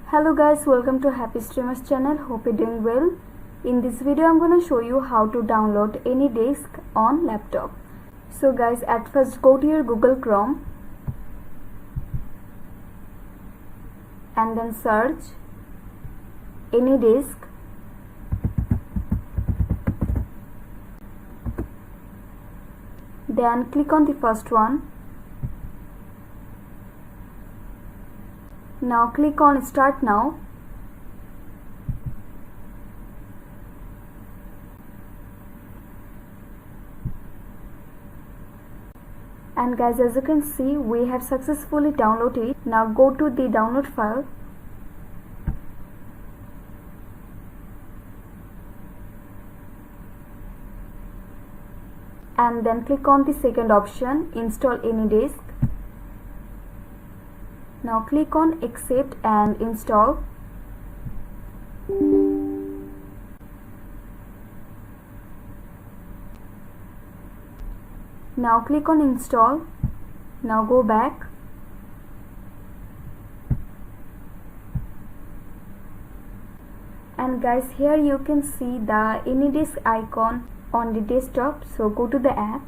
Hello guys, welcome to Happy Streamers channel. Hope you're doing well. In this video I'm going to show you how to download AnyDesk on laptop. So guys, at first go to your Google Chrome and then search AnyDesk. Then click on the first one. Now click on Start Now. And guys, as you can see, we have successfully downloaded it. Now go to the download file. And then click on the second option, Install AnyDesk. Now click on Accept and Install. Now click on Install. Now go back. And guys, here you can see the AnyDesk icon on the desktop. So go to the app.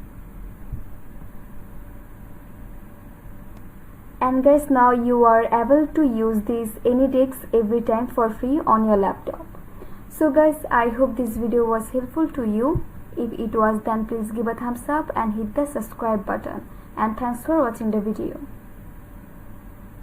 And guys, now you are able to use this AnyDesk every time for free on your laptop. So guys, I hope this video was helpful to you. If it was, then please give a thumbs up and hit the subscribe button. And thanks for watching the video.